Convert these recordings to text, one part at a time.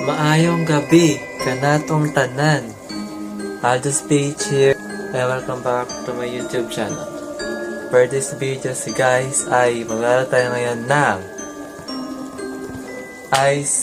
Maayong gabi, kanatong tanan. Aldous Page here, and welcome back to my YouTube channel. For this video, guys, ay maglalaro tayo ngayon ng Ice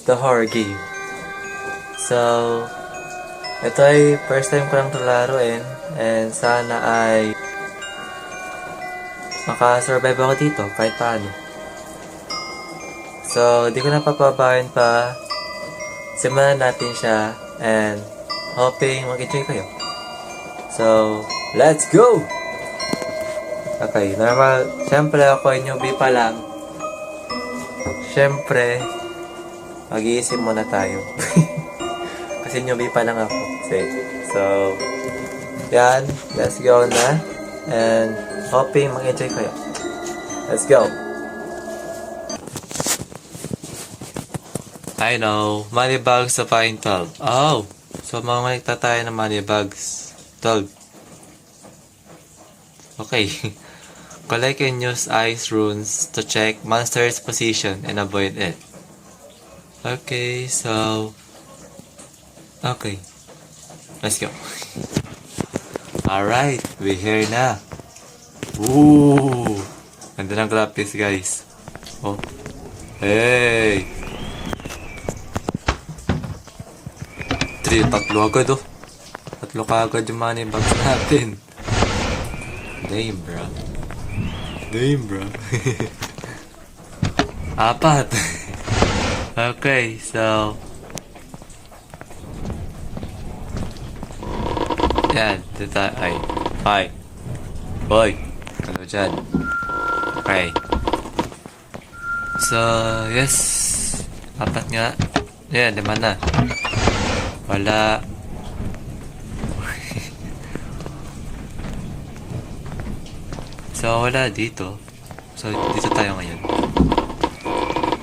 the Horror Game. So, ito ay first time ko lang ito laruin, and sana ay makasurvive ako dito kahit paano. So, di ko na papabayan pa. Simulan natin siya and hoping mag-enjoy kayo. So, let's go! Okay, normal. Siyempre ako ay newbie pa lang. Siyempre, mag-iisip muna tayo. Kasi newbie pa lang ako. So, yan. Let's go na. And hoping mag-enjoy kayo. Let's go! I know. Money bags sa Pine 12. Oh! So, mamalik tayo ng money bags. 12. Okay. Collect and use ice runes to check monster's position and avoid it. Okay, so... Okay. Let's go. Alright, we're here na. Ooh! Ganda ng graphics, guys. Oh. Hey! Tatlo agad oh. Tatlo ka agad yung money bags natin. Damn bro. Apat. Okay, so yan, dito ay. Hi. Boy. Ano dyan? Okay. So, yes. Apat nga. Yan, lima na. Wala. So, wala dito. So, dito tayo ngayon.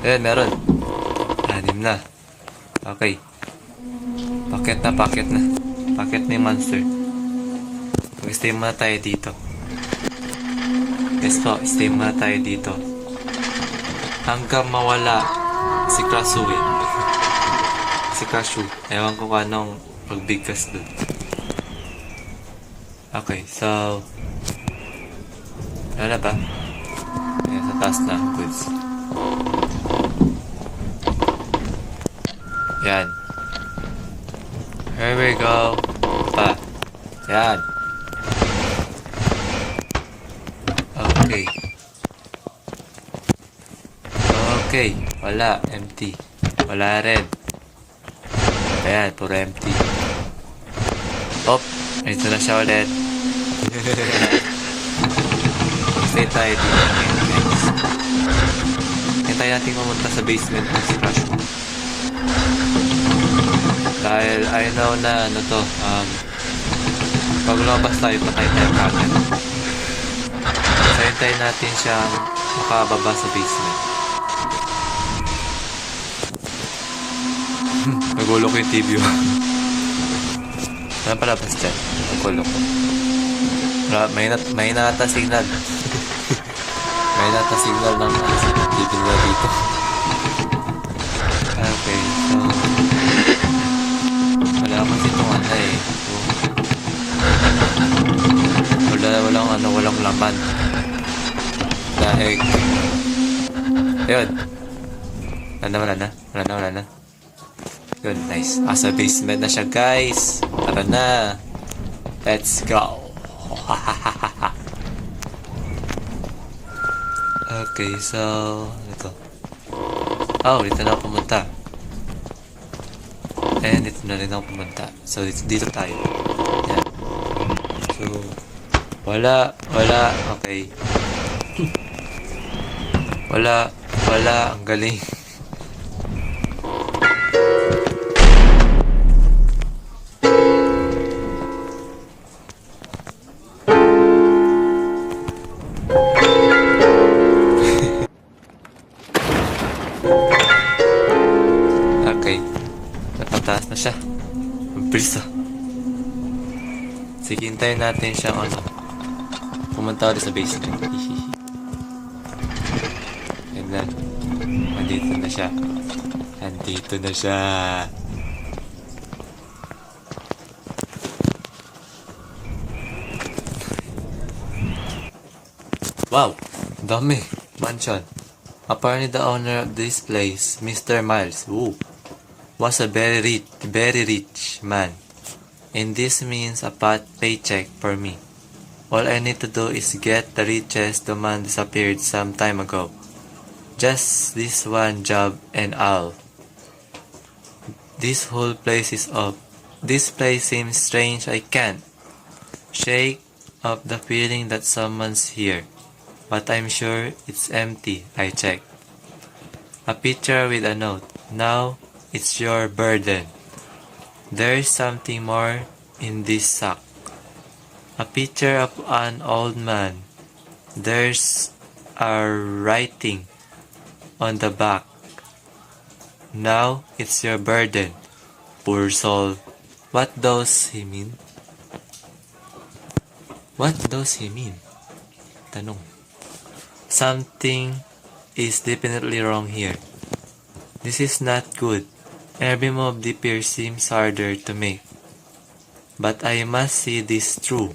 Ayan, meron. 6 na. Okay. Paket na. Paket na yung monster. Mag-stay muna tayo dito. Yes po, stay muna tayo dito. Hanggang mawala si Krasuin. Si Cashew. Ewan ko kung anong pagbigkas dun. Okay, so... Wala ba? Ayan, sa taas na. Goods. Yan. Here we go. Pa. Yan. Okay. Okay. Wala. Empty. Wala rin. Ayan, puro empty. Oh, ito na siya ulit. Stay tayo dito ngayon, guys. Hintay natin pumunta sa basement ng si Crash. Dahil I know na ano to, pag lumabas tayo, patay tayo kagad. So, hintayin natin siyang makababa sa basement. Nagulo ko yung TV. Ano palabas dyan? Nagulo ko. May nata signal. May nata signal ng TV na dito. Okay, so... Wala kasi itong ano eh. So, walang laman. Dahil... Ayun. Wala na. Good, nice. Asa basement na siya, guys. Tara na. Let's go. Okay, so... Ito. Oh, dito na ako pumunta. And dito na rin ako pumunta. So, dito tayo. Yan. So... Wala. Okay. Wala. Ang galing. Okay. Napataas na siya. Mabilis ah. Sige, hintayin natin siya pumunta ulit sa basement. Yan na. Nandito na siya. Andito na siya. Wow! Dami. Mansion. Apparently the owner of this place, Mr. Miles, was a very rich man. And this means a paycheck for me. All I need to do is get the riches the man disappeared some time ago. Just this one job and all. This whole place is up. This place seems strange. I can't shake off the feeling that someone's here. But I'm sure it's empty. I checked. A picture with a note. Now it's your burden. There's something more in this sack. A picture of an old man. There's a writing on the back. Now it's your burden. Poor soul. What does he mean? What does he mean? Tanong. Something is definitely wrong here. This is not good. Every move the pier seems harder to make. But I must see this through.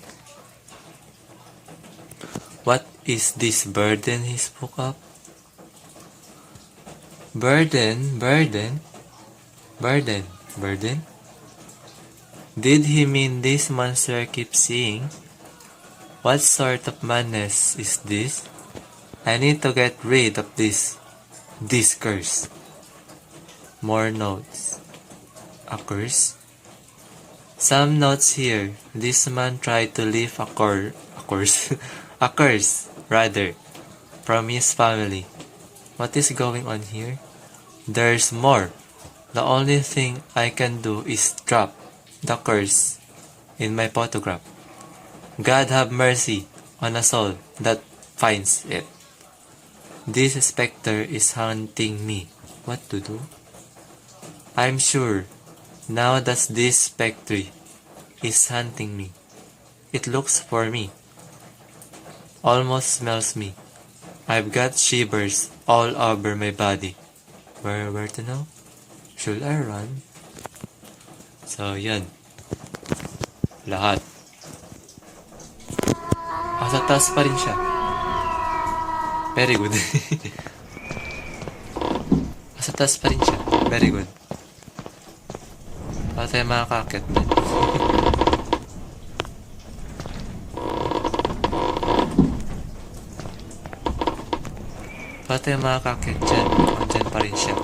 What is this burden he spoke of? Burden? Did he mean this monster keeps seeing? What sort of madness is this? I need to get rid of this curse. More notes. A curse? Some notes here. This man tried to leave a curse, from his family. What is going on here? There's more. The only thing I can do is drop the curse in my photograph. God have mercy on a soul that finds it. This specter is haunting me. What to do? I'm sure now that this spectre is hunting me. It looks for me. Almost smells me. I've got shivers all over my body. Where to now? Should I run? So, yan. Lahat. Sa taas pa rin siya. Very good. Sa taas pa rin siya. Very good. Para tayo makakakit din. Para tayo makakakit dyan. Dyan pa rin siya.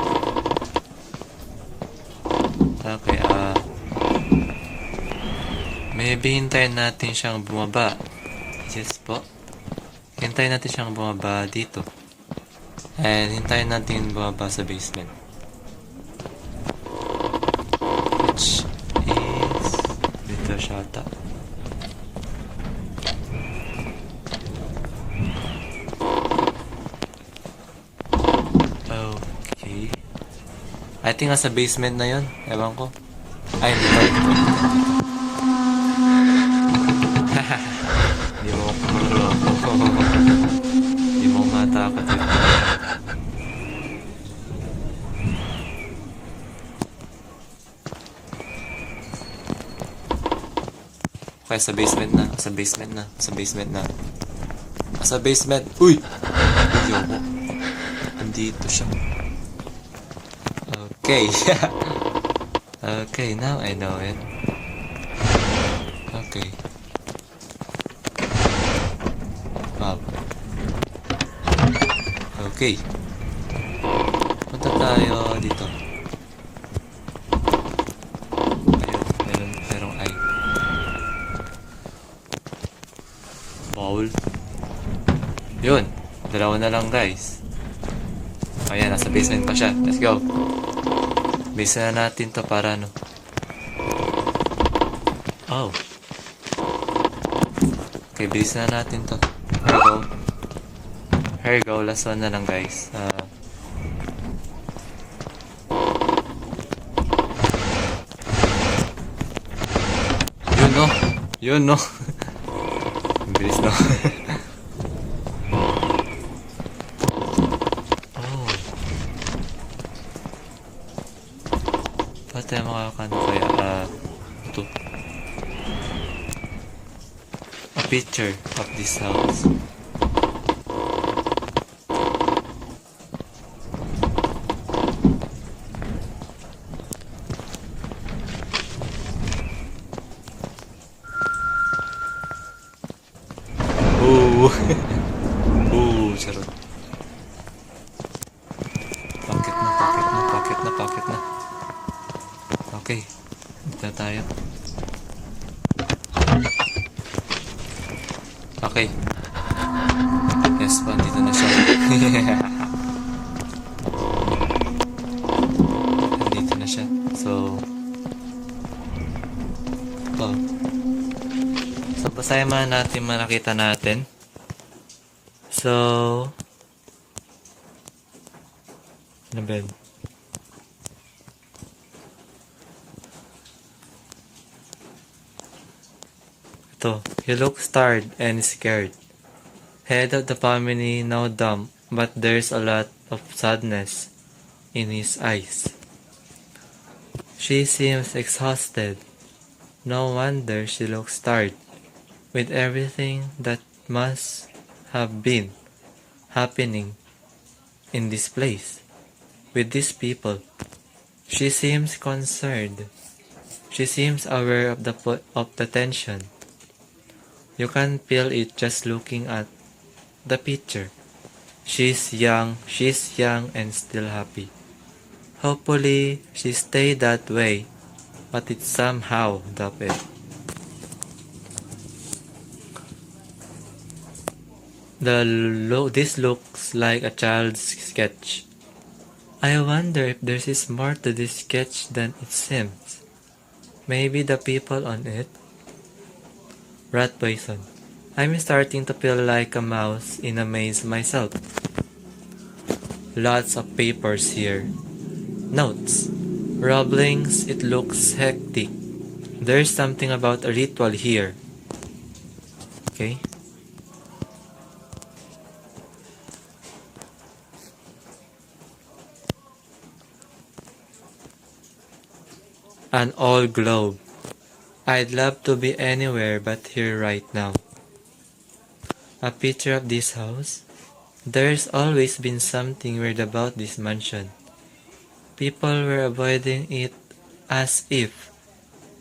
Okay, maybe hintayin natin siyang bumaba. Yes po. Hintayin natin siyang bumaba dito. And hintayin natin bumaba sa basement. Which is dito siya ata. Okay. I think nasa basement na yun. Ewan ko. Ay, dito. Hindi mo matakot yun. Okay, sa basement na. Sa basement. Uy! Ayoko. Andito siya. Okay. Okay, now I know it. Okay. Wow. Okay. Punta tayo dito. Ayun, merong eye. Bowl. Yun. Dalawa na lang, guys. Ayan, nasa basement pa siya. Let's go. Bisa na natin to para ano. Oh. Okay, bisa na natin to. Here you go. Last one na lang, guys. Yun no. Bilis no. Ba tayo makakano kaya? Ito. A picture of this house. Ooh. Ooh, charot. Pakit na. Okay, dito na tayo. Okay. Yes, dito na siya. Dito na siya. So, basahin man natin nakita natin. So, ano ba yun? He looks tired and scared. Head of the family now dumb, but there's a lot of sadness in his eyes. She seems exhausted. No wonder she looks tired. With everything that must have been happening in this place, with these people, she seems concerned. She seems aware of the tension. You can feel it just looking at the picture. She's young and still happy. Hopefully, she stayed that way, but it's somehow it. This looks like a child's sketch. I wonder if there is more to this sketch than it seems. Maybe the people on it. Rat poison. I'm starting to feel like a mouse in a maze myself. Lots of papers here. Notes. Rumblings, it looks hectic. There's something about a ritual here. Okay. An old globe. I'd love to be anywhere but here right now. A picture of this house. There's always been something weird about this mansion. People were avoiding it as if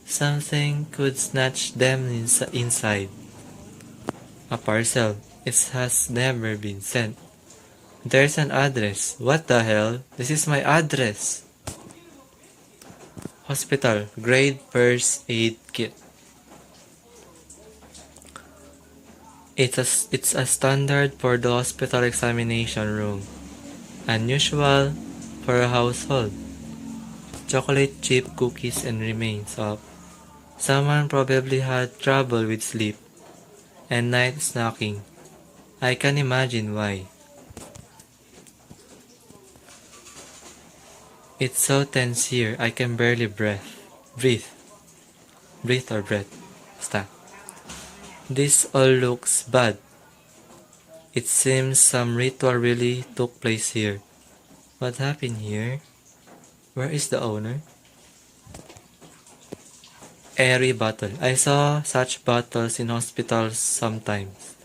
something could snatch them inside. A parcel. It has never been sent. There's an address. What the hell? This is my address. Hospital. Grade first aid kit. It's a standard for the hospital examination room. Unusual for a household. Chocolate chip cookies and remains of. Someone probably had trouble with sleep and night snacking. I can imagine why. It's so tense here, I can barely breathe. Stop. This all looks bad. It seems some ritual really took place here. What happened here? Where is the owner? Airy bottle. I saw such bottles in hospitals sometimes.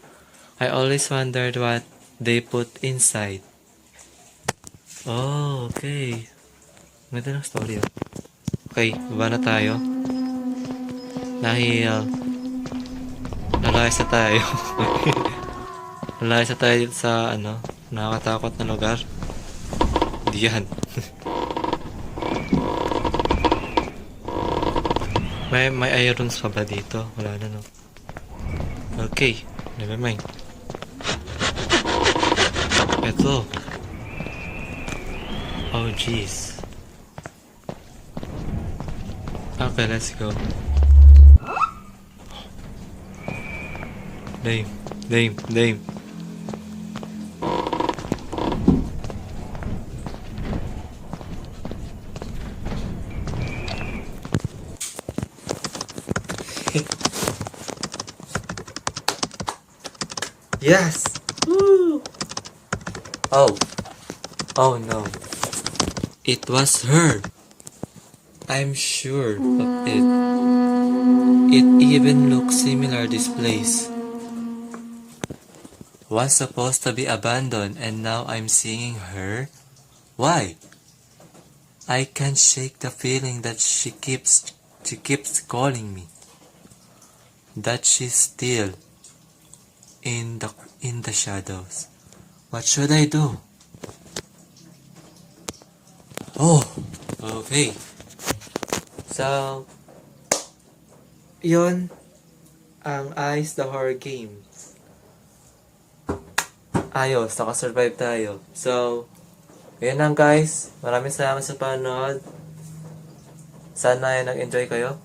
I always wondered what they put inside. Oh, okay. Ganda ng story. Okay, baba na tayo. Dahil nalayas na tayo. Nalayas na tayo sa nakakatakot na lugar. Di yan. may irons pa ba dito? Wala na, no? Okay, never mind. Ito. Oh, jeez. Okay, let's go. Dame. Yes! Woo! Oh no. It was her. I'm sure of it. It even looks similar this place. Was supposed to be abandoned and now I'm seeing her? Why? I can't shake the feeling that she keeps calling me. That she's still in the shadows. What should I do? Oh, okay. So, yun ang Ice the Horror Game. Ayos, nakasurvive tayo. So, yun lang guys. Maraming salamat sa panonood. Sana ay nag-enjoy kayo.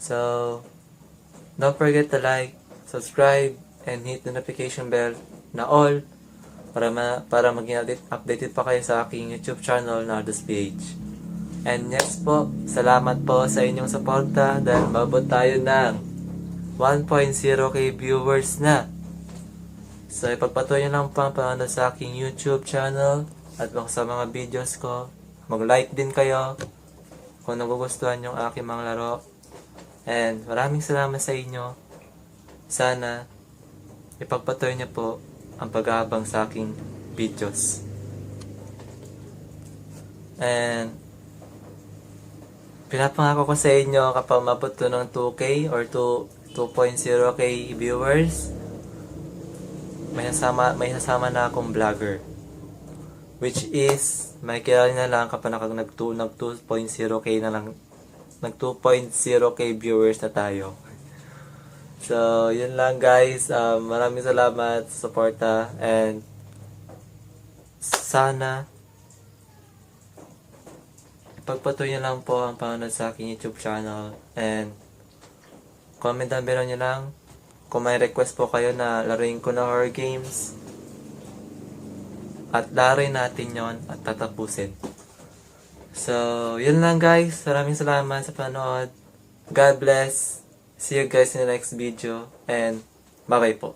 So, don't forget to like, subscribe, and hit the notification bell na all para maging updated pa kayo sa aking YouTube channel, Nardos PH. And next po, salamat po sa inyong suporta dahil mabot tayo ng 1.0k viewers na. So, ipagpatuloy nyo lang po ang panonood sa aking YouTube channel at sa mga videos ko. Mag-like din kayo kung nagugustuhan yung aking mga laro. And maraming salamat sa inyo. Sana ipagpatuloy nyo po ang pag-aabang sa aking videos. And pinapangako ko sa inyo kapag mabot to ng 2K or 2.0k viewers, may nasama na akong vlogger. Which is, may kilala na lang kapag nag 2.0k na lang, nag 2.0k viewers na tayo. So, yun lang guys. Maraming salamat sa suporta and sana pagpatuloy nyo lang po ang panonood sa aking YouTube channel and comment down below nyo lang kung may request po kayo na laruin ko na horror games at laruin natin yon at tatapusin. So, yun lang guys. Maraming salamat sa panonood. God bless. See you guys in the next video and bye-bye po.